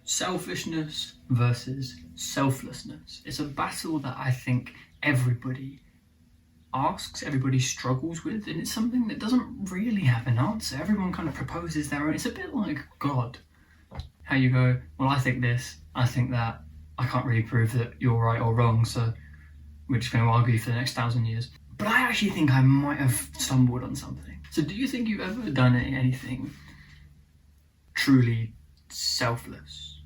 Selfishness versus selflessness. It's a battle that I think everybody asks, everybody struggles with, and it's something that doesn't really have an answer. Everyone kind of proposes their own. It's a bit like God. How you go, well, I think this, I think that, I can't really prove that you're right or wrong, so we're just going to argue for the next 1,000 years. But I actually think I might have stumbled on something. So do you think you've ever done anything truly selfless?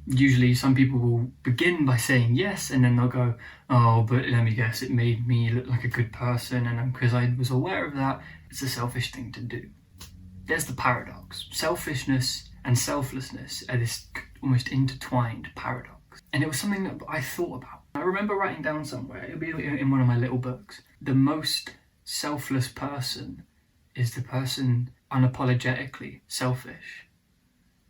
Usually some people will begin by saying yes, and then they'll go, oh, but let me guess, it made me look like a good person, and because I was aware of that, it's a selfish thing to do. There's the paradox. Selfishness and selflessness are this almost intertwined paradox. And it was something that I thought about. I remember writing down somewhere, it'll be in one of my little books, the most selfless person is the person unapologetically selfish,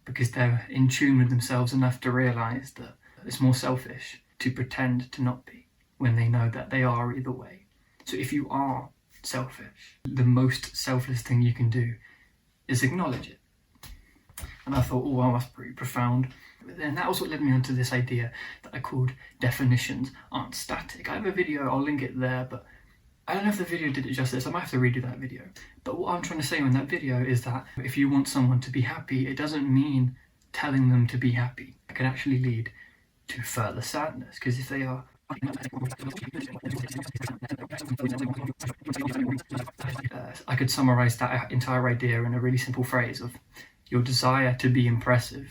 because they're in tune with themselves enough to realise that it's more selfish to pretend to not be when they know that they are either way. So if you are selfish, the most selfless thing you can do is acknowledge it. And I thought, oh wow, that's pretty profound. And that was what led me onto this idea that I called definitions aren't static. I have a video, I'll link it there, but I don't know if the video did it justice. I might have to redo that video. But what I'm trying to say in that video is that if you want someone to be happy, it doesn't mean telling them to be happy. It can actually lead to further sadness, because if they are I could summarize that entire idea in a really simple phrase of your desire to be impressive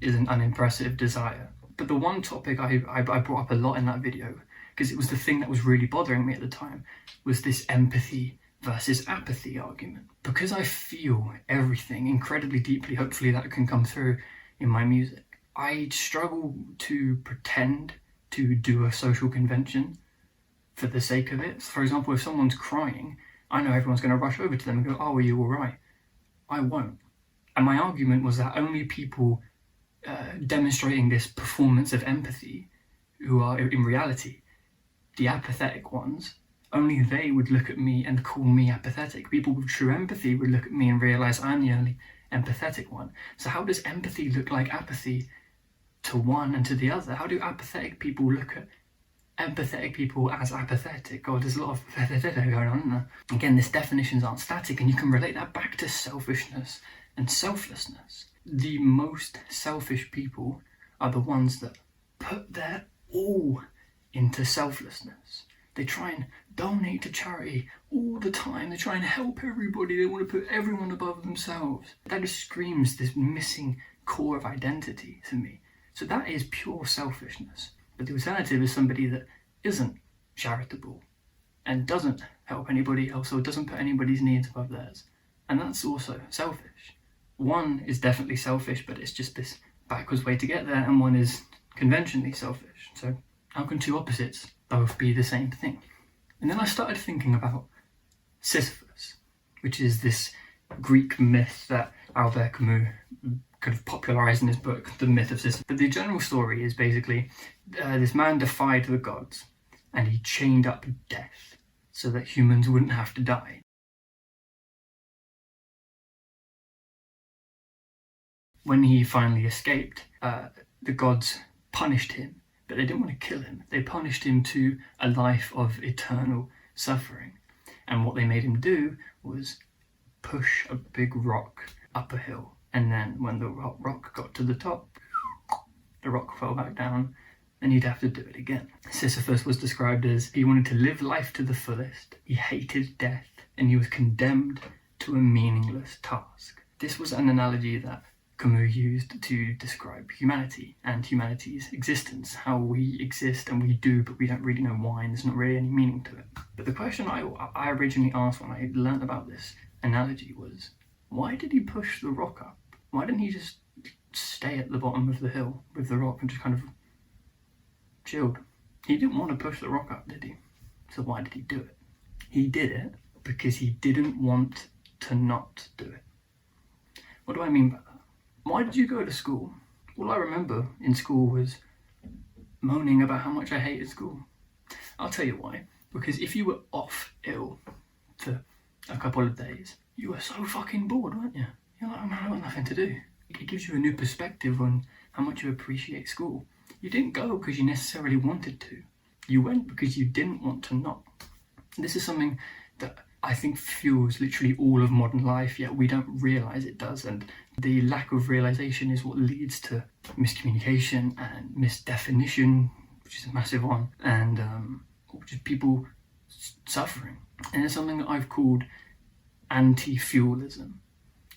is an unimpressive desire. But the one topic I brought up a lot in that video, because it was the thing that was really bothering me at the time, was this empathy versus apathy argument. Because I feel everything incredibly deeply, hopefully that can come through in my music, I struggle to pretend to do a social convention for the sake of it. For example, if someone's crying, I know everyone's going to rush over to them and go, oh, are you all right? I won't. And my argument was that only people demonstrating this performance of empathy, who are in reality the apathetic ones, only they would look at me and call me apathetic. People with true empathy would look at me and realise I'm the only empathetic one. So how does empathy look like apathy to one and to the other? How do apathetic people look at empathetic people as apathetic? God, there's a lot of going on there. Again, these definitions aren't static, and you can relate that back to selfishness and selflessness. The most selfish people are the ones that put their all into selflessness. They try and donate to charity all the time. They try and help everybody. They want to put everyone above themselves. That just screams this missing core of identity to me. So that is pure selfishness. But the alternative is somebody that isn't charitable and doesn't help anybody else or doesn't put anybody's needs above theirs. And that's also selfish. One is definitely selfish, but it's just this backwards way to get there, and one is conventionally selfish. So how can two opposites both be the same thing? And then I started thinking about Sisyphus, which is this Greek myth that Albert Camus kind of popularised in his book, The Myth of Sisyphus. But the general story is basically this man defied the gods and he chained up death so that humans wouldn't have to die. When he finally escaped, the gods punished him, but they didn't want to kill him. They punished him to a life of eternal suffering. And what they made him do was push a big rock up a hill. And then when the rock got to the top, the rock fell back down, and he'd have to do it again. Sisyphus was described as he wanted to live life to the fullest, he hated death, and he was condemned to a meaningless task. This was an analogy that Camus used to describe humanity and humanity's existence, how we exist and we do, but we don't really know why, and there's not really any meaning to it. But the question I originally asked when I learned about this analogy was, why did he push the rock up? Why didn't he just stay at the bottom of the hill with the rock and just kind of chilled? He didn't want to push the rock up, did he? So why did he do it? He did it because he didn't want to not do it. What do I mean by that? Why did you go to school? All I remember in school was moaning about how much I hated school. I'll tell you why. Because if you were off ill for a couple of days, you were so fucking bored, weren't you? You're like, oh man, I've got nothing to do. It gives you a new perspective on how much you appreciate school. You didn't go because you necessarily wanted to. You went because you didn't want to not. This is something that I think fuels literally all of modern life, yet we don't realise it does. And the lack of realisation is what leads to miscommunication and misdefinition, which is a massive one, and just people suffering. And it's something that I've called anti-fuelism.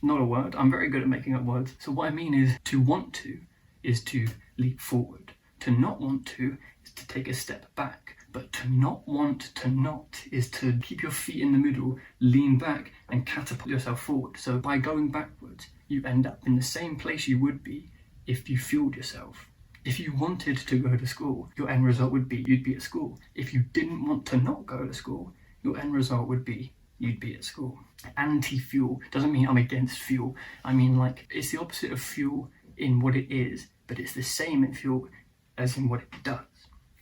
Not a word. I'm very good at making up words. So what I mean is, to want to is to leap forward. To not want to is to take a step back. But to not want to not is to keep your feet in the middle, lean back and catapult yourself forward. So by going backwards, you end up in the same place you would be if you fueled yourself. If you wanted to go to school, your end result would be you'd be at school. If you didn't want to not go to school, your end result would be you'd be at school. Anti-fuel doesn't mean I'm against fuel. I mean, like, it's the opposite of fuel in what it is, but it's the same in fuel as in what it does.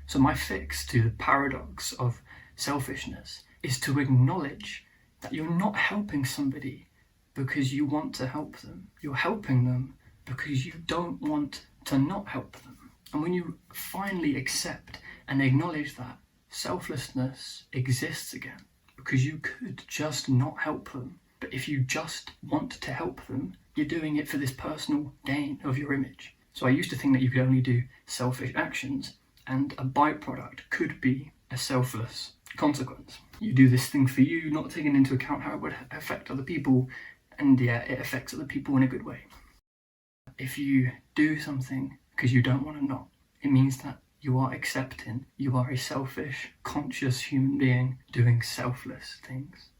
So my fix to the paradox of selfishness is to acknowledge that you're not helping somebody because you want to help them. You're helping them because you don't want to not help them. And when you finally accept and acknowledge that, selflessness exists again, because you could just not help them. But if you just want to help them, you're doing it for this personal gain of your image. So I used to think that you could only do selfish actions, and a byproduct could be a selfless consequence. You do this thing for you, not taking into account how it would affect other people, and yeah, it affects other people in a good way. If you do something because you don't want to not, it means that you are accepting you are a selfish, conscious human being doing selfless things.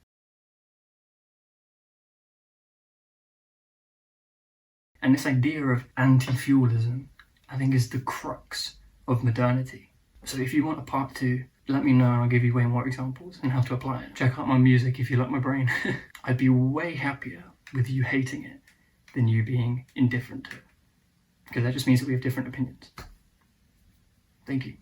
And this idea of anti-fuelism, I think, is the crux of modernity. So if you want a part 2, let me know and I'll give you way more examples and how to apply it. Check out my music if you like my brain. I'd be way happier with you hating it than you being indifferent to it, because that just means that we have different opinions. Thank you.